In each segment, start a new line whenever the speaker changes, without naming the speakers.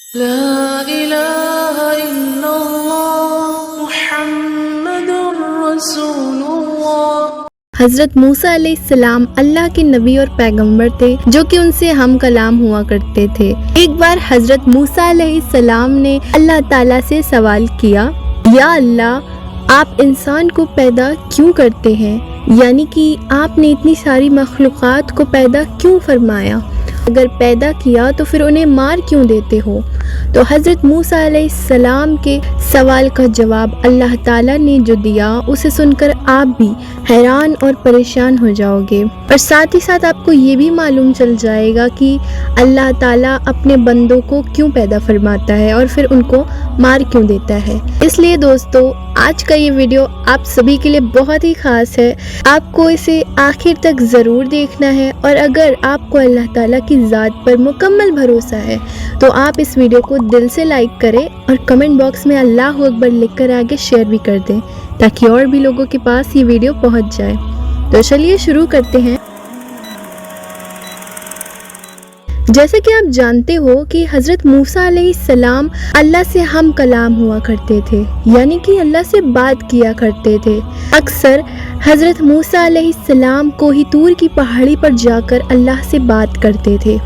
لا إله إلا الله محمد رسول الله۔
حضرت موسیٰ علیہ السلام اللہ کے نبی اور پیغمبر تھے جو کہ ان سے ہم کلام ہوا کرتے تھے۔ ایک بار حضرت موسیٰ علیہ السلام نے اللہ تعالیٰ سے سوال کیا، یا اللہ، آپ انسان کو پیدا کیوں کرتے ہیں؟ یعنی کہ آپ نے اتنی ساری مخلوقات کو پیدا کیوں فرمایا؟ اگر پیدا کیا تو پھر انہیں مار کیوں دیتے ہو؟ تو حضرت موسیٰ علیہ السلام کے سوال کا جواب اللہ تعالیٰ نے جو دیا اسے سن کر آپ بھی حیران اور پریشان ہو جاؤ گے، اور ساتھ ہی ساتھ آپ کو یہ بھی معلوم چل جائے گا کہ اللہ تعالیٰ اپنے بندوں کو کیوں پیدا فرماتا ہے اور پھر ان کو مار کیوں دیتا ہے۔ اس لیے دوستو، آج کا یہ ویڈیو آپ سبھی کے لیے بہت ہی خاص ہے، آپ کو اسے آخر تک ضرور دیکھنا ہے، اور اگر آپ کو اللہ تعالیٰ کی ذات پر مکمل بھروسہ ہے تو آپ اس ویڈیو کو دل سے لائک کریں اور کمنٹ باکس میں اللہ اکبر لکھ کر آگے شیئر بھی کر دیں تاکہ اور بھی لوگوں کے پاس یہ ویڈیو پہنچ جائے۔ تو چلیے شروع کرتے ہیں۔ جیسا کہ آپ جانتے ہو کہ حضرت موسیٰ علیہ السلام اللہ سے ہم کلام ہوا کرتے تھے، یعنی کہ اللہ سے بات کیا کرتے تھے۔ اکثر حضرت موسیٰ علیہ السلام کوہ طور کی پہاڑی پر جا کر اللہ سے بات کرتے تھے۔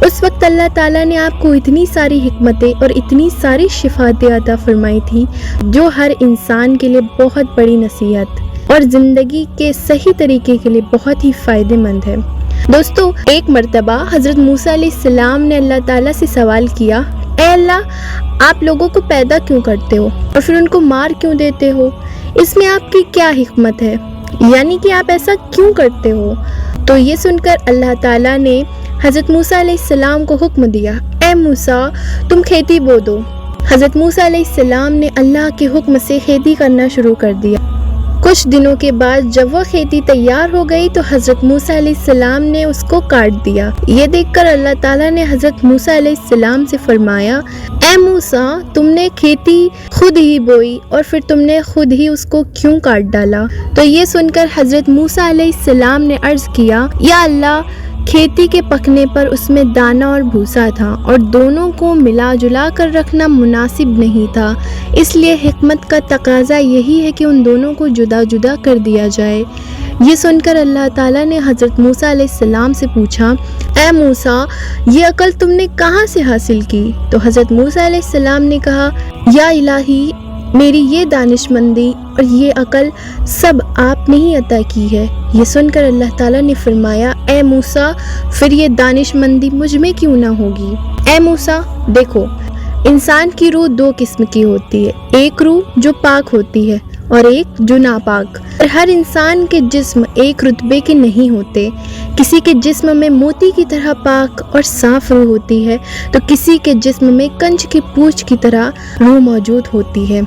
اس وقت اللہ تعالیٰ نے آپ کو اتنی ساری حکمتیں اور اتنی ساری شفاعتیں عطا فرمائی تھی جو ہر انسان کے لیے بہت بڑی نصیحت اور زندگی کے صحیح طریقے کے لیے بہت ہی فائدہ مند ہے۔ دوستو، ایک مرتبہ حضرت موسیٰ علیہ السلام نے اللہ تعالیٰ سے سوال کیا، اے اللہ، آپ لوگوں کو پیدا کیوں کرتے ہو اور پھر ان کو مار کیوں دیتے ہو؟ اس میں آپ کی کیا حکمت ہے؟ یعنی کہ آپ ایسا کیوں کرتے ہو؟ تو یہ سن کر اللہ تعالیٰ نے حضرت موسیٰ علیہ السلام کو حکم دیا، اے موسیٰ، تم کھیتی بو دو۔ حضرت موسیٰ علیہ السلام نے اللہ کے حکم سے کھیتی کرنا شروع کر دیا۔ کچھ دنوں کے بعد جب وہ کھیتی تیار ہو گئی تو حضرت موسیٰ علیہ السلام نے اس کو کاٹ دیا۔ یہ دیکھ کر اللہ تعالیٰ نے حضرت موسیٰ علیہ السلام سے فرمایا، اے موسیٰ، تم نے کھیتی خود ہی بوئی اور پھر تم نے خود ہی اس کو کیوں کاٹ ڈالا؟ تو یہ سن کر حضرت موسیٰ علیہ السلام نے عرض کیا، یا اللہ، کھیتی کے پکنے پر اس میں دانہ اور بھوسا تھا اور دونوں کو ملا جلا کر رکھنا مناسب نہیں تھا، اس لیے حکمت کا تقاضا یہی ہے کہ ان دونوں کو جدا جدا کر دیا جائے۔ یہ سن کر اللہ تعالیٰ نے حضرت موسیٰ علیہ السلام سے پوچھا، اے موسیٰ، یہ عقل تم نے کہاں سے حاصل کی؟ تو حضرت موسیٰ علیہ السلام نے کہا، یا الہی، میری یہ دانش مندی اور یہ عقل سب آپ نے ہی عطا کی ہے۔ یہ سن کر اللہ تعالیٰ نے فرمایا، اے موسیٰ، پھر یہ دانش مندی مجھ میں کیوں نہ ہوگی؟ اے موسیٰ، دیکھو، انسان کی روح دو قسم کی ہوتی ہے، ایک روح جو پاک ہوتی ہے اور ایک جو ناپاک۔ اور ہر انسان کے جسم ایک رتبے کے نہیں ہوتے، کسی کے جسم میں موتی کی طرح پاک اور صاف روح ہوتی ہے تو کسی کے جسم میں کنچ کی پوچھ کی طرح روح موجود ہوتی ہے۔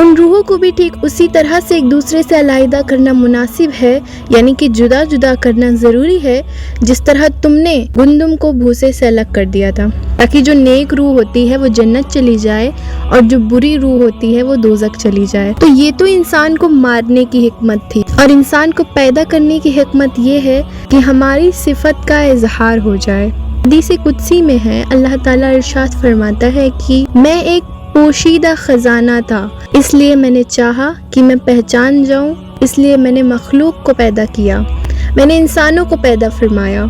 ان روحوں کو بھی ٹھیک اسی طرح سے ایک دوسرے سے علیحدہ کرنا مناسب ہے، یعنی کہ جدا جدا کرنا ضروری ہے، جس طرح تم نے گندم کو بھوسے سے الگ کر دیا تھا تاکہ جو نیک روح ہوتی ہے وہ جنت چلی جائے اور جو بری روح ہوتی ہے وہ دوزخ چلی جائے۔ تو یہ تو انسان کو مارنے کی حکمت تھی، اور انسان کو پیدا کرنے کی حکمت یہ ہے کہ ہماری صفت کا اظہار ہو جائے۔ حدیث قدسی میں ہے، اللہ تعالیٰ ارشاد فرماتا ہے کہ میں ایک پوشیدہ خزانہ تھا، اس لیے میں نے چاہا کہ میں پہچان جاؤں، اس لیے میں نے مخلوق کو پیدا کیا، میں نے انسانوں کو پیدا فرمایا۔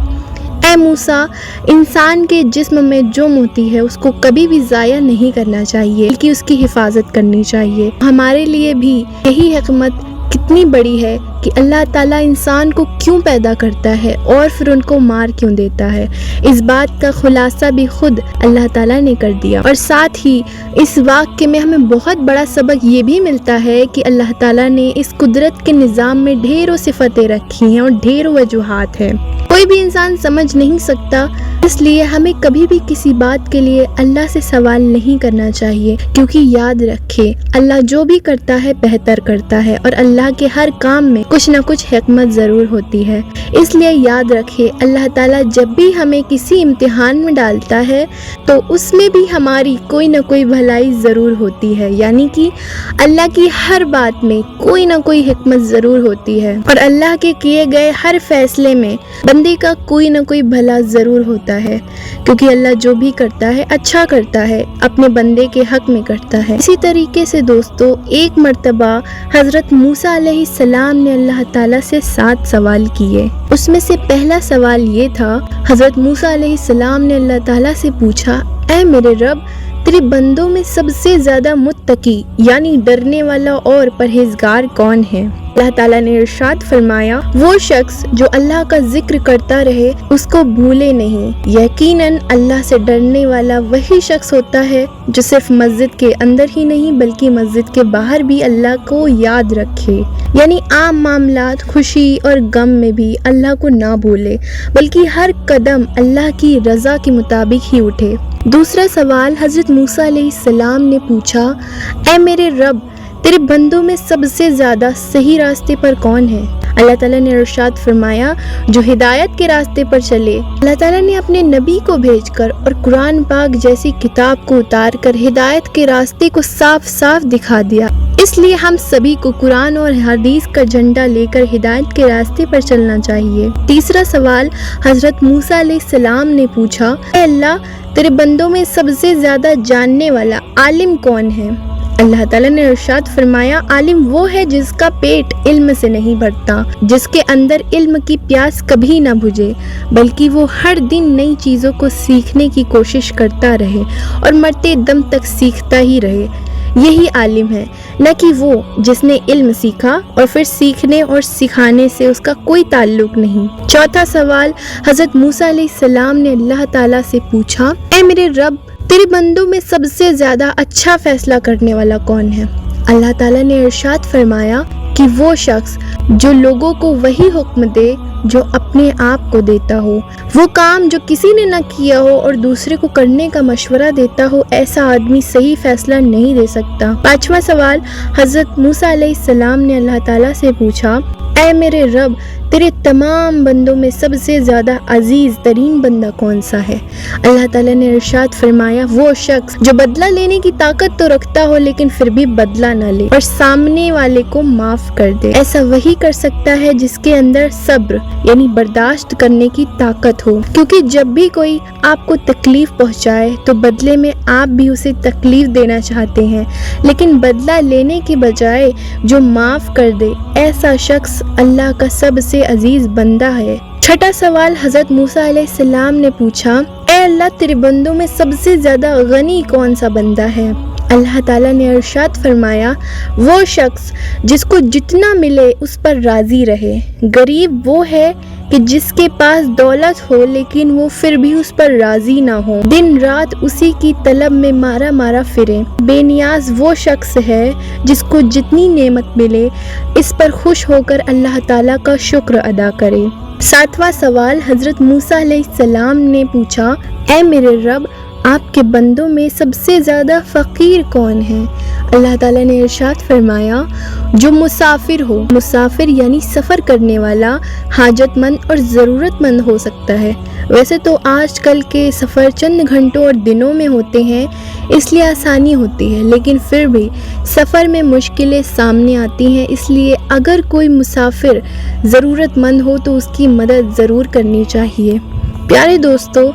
اے موسیٰ، انسان کے جسم میں جو موتی ہے اس کو کبھی بھی ضائع نہیں کرنا چاہیے بلکہ اس کی حفاظت کرنی چاہیے۔ ہمارے لیے بھی یہی حکمت کتنی بڑی ہے کہ اللہ تعالیٰ انسان کو کیوں پیدا کرتا ہے اور پھر ان کو مار کیوں دیتا ہے۔ اس بات کا خلاصہ بھی خود اللہ تعالیٰ نے کر دیا، اور ساتھ ہی اس واقعے میں ہمیں بہت بڑا سبق یہ بھی ملتا ہے کہ اللہ تعالیٰ نے اس قدرت کے نظام میں ڈھیروں صفتیں رکھی ہیں اور ڈھیروں وجوہات ہیں، کوئی بھی انسان سمجھ نہیں سکتا، اس لیے ہمیں کبھی بھی کسی بات کے لیے اللہ سے سوال نہیں کرنا چاہیے، کیونکہ یاد رکھے اللہ جو بھی کرتا ہے بہتر کرتا ہے، اور اللہ کے ہر کام میں کچھ نہ کچھ حکمت ضرور ہوتی ہے۔ اس لیے یاد رکھے اللہ تعالیٰ جب بھی ہمیں کسی امتحان میں ڈالتا ہے تو اس میں بھی ہماری کوئی نہ کوئی بھلائی ضرور ہوتی ہے، یعنی کہ اللہ کی ہر بات میں کوئی نہ کوئی حکمت ضرور ہوتی ہے، اور اللہ کے کیے گئے ہر فیصلے میں بندے کا کوئی نہ کوئی بھلا ضرور ہوتا ہے، کیونکہ اللہ جو بھی کرتا ہے اچھا کرتا ہے، اپنے بندے کے حق میں کرتا ہے۔ اسی طریقے سے دوستو، ایک مرتبہ حضرت موسیٰ علیہ السلام نے اللہ تعالیٰ سے 7 سوال کیے۔ اس میں سے پہلا سوال یہ تھا، حضرت موسیٰ علیہ السلام نے اللہ تعالیٰ سے پوچھا، اے میرے رب، تیرے بندوں میں سب سے زیادہ متقی یعنی ڈرنے والا اور پرہیزگار کون ہے؟ اللہ تعالیٰ نے ارشاد فرمایا، وہ شخص جو اللہ کا ذکر کرتا رہے، اس کو بھولے نہیں۔ یقیناً اللہ سے ڈرنے والا وہی شخص ہوتا ہے جو صرف مسجد کے اندر ہی نہیں بلکہ مسجد کے باہر بھی اللہ کو یاد رکھے، یعنی عام معاملات، خوشی اور غم میں بھی اللہ کو نہ بھولے بلکہ ہر قدم اللہ کی رضا کے مطابق ہی اٹھے۔ دوسرا سوال حضرت موسیٰ علیہ السلام نے پوچھا، اے میرے رب، تیرے بندوں میں سب سے زیادہ صحیح راستے پر کون ہے؟ اللہ تعالیٰ نے ارشاد فرمایا، جو ہدایت کے راستے پر چلے۔ اللہ تعالیٰ نے اپنے نبی کو بھیج کر اور قرآن پاک جیسی کتاب کو اتار کر ہدایت کے راستے کو صاف صاف دکھا دیا۔ اس لیے ہم سبھی کو قرآن اور حدیث کا جھنڈا لے کر ہدایت کے راستے پر چلنا چاہیے۔ تیسرا سوال حضرت موسیٰ علیہ السلام نے پوچھا، اے اللہ، تیرے بندوں میں سب سے زیادہ جاننے والا عالم کون ہے؟ اللہ تعالیٰ نے ارشاد فرمایا، عالم وہ ہے جس کا پیٹ علم سے نہیں بھرتا، جس کے اندر علم کی پیاس کبھی نہ بجھے، بلکہ وہ ہر دن نئی چیزوں کو سیکھنے کی کوشش کرتا رہے اور مرتے دم تک سیکھتا ہی رہے۔ یہی عالم ہے، نہ کہ وہ جس نے علم سیکھا اور پھر سیکھنے اور سکھانے سے اس کا کوئی تعلق نہیں۔ چوتھا سوال حضرت موسیٰ علیہ السلام نے اللہ تعالیٰ سے پوچھا، اے میرے رب، تیرے بندوں میں سب سے زیادہ اچھا فیصلہ کرنے والا کون ہے؟ اللہ تعالیٰ نے ارشاد فرمایا کہ وہ شخص جو لوگوں کو وہی حکم دے جو اپنے آپ کو دیتا ہو، وہ کام جو کسی نے نہ کیا ہو اور دوسرے کو کرنے کا مشورہ دیتا ہو، ایسا آدمی صحیح فیصلہ نہیں دے سکتا۔ پانچواں سوال حضرت موسیٰ علیہ السلام نے اللہ تعالیٰ سے پوچھا، اے میرے رب، تیرے تمام بندوں میں سب سے زیادہ عزیز ترین بندہ کون سا ہے؟ اللہ تعالیٰ نے ارشاد فرمایا، وہ شخص جو بدلہ لینے کی طاقت تو رکھتا ہو لیکن پھر بھی بدلہ نہ لے اور سامنے والے کو معاف کر دے۔ ایسا وہی کر سکتا ہے جس کے اندر صبر یعنی برداشت کرنے کی طاقت ہو، کیونکہ جب بھی کوئی آپ کو تکلیف پہنچائے تو بدلے میں آپ بھی اسے تکلیف دینا چاہتے ہیں، لیکن بدلہ لینے کے بجائے جو معاف کر دے، ایسا شخص اللہ کا سب سے عزیز بندہ ہے۔ چھٹا سوال حضرت موسیٰ علیہ السلام نے پوچھا، اے اللہ، تیرے بندوں میں سب سے زیادہ غنی کون سا بندہ ہے؟ اللہ تعالیٰ نے ارشاد فرمایا، وہ شخص جس کو جتنا ملے اس پر راضی رہے۔ غریب وہ ہے کہ جس کے پاس دولت ہو لیکن وہ پھر بھی اس پر راضی نہ ہو، دن رات اسی کی طلب میں مارا مارا پھرے۔ بے نیاز وہ شخص ہے جس کو جتنی نعمت ملے اس پر خوش ہو کر اللہ تعالیٰ کا شکر ادا کرے۔ ساتواں سوال حضرت موسیٰ علیہ السلام نے پوچھا، اے میرے رب، آپ کے بندوں میں سب سے زیادہ فقیر کون ہے؟ اللہ تعالیٰ نے ارشاد فرمایا، جو مسافر ہو، مسافر یعنی سفر کرنے والا، حاجت مند اور ضرورت مند ہو سکتا ہے۔ ویسے تو آج کل کے سفر چند گھنٹوں اور دنوں میں ہوتے ہیں، اس لیے آسانی ہوتی ہے، لیکن پھر بھی سفر میں مشکلیں سامنے آتی ہیں، اس لیے اگر کوئی مسافر ضرورت مند ہو تو اس کی مدد ضرور کرنی چاہیے۔ پیارے دوستو،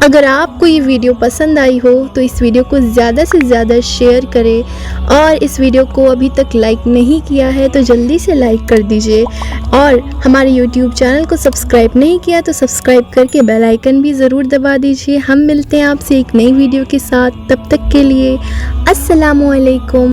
اگر آپ کو یہ ویڈیو پسند آئی ہو تو اس ویڈیو کو زیادہ سے زیادہ شیئر کریں، اور اس ویڈیو کو ابھی تک لائک نہیں کیا ہے تو جلدی سے لائک کر دیجئے، اور ہمارے یوٹیوب چینل کو سبسکرائب نہیں کیا تو سبسکرائب کر کے بیل آئیکن بھی ضرور دبا دیجئے۔ ہم ملتے ہیں آپ سے ایک نئی ویڈیو کے ساتھ، تب تک کے لیے السلام علیکم۔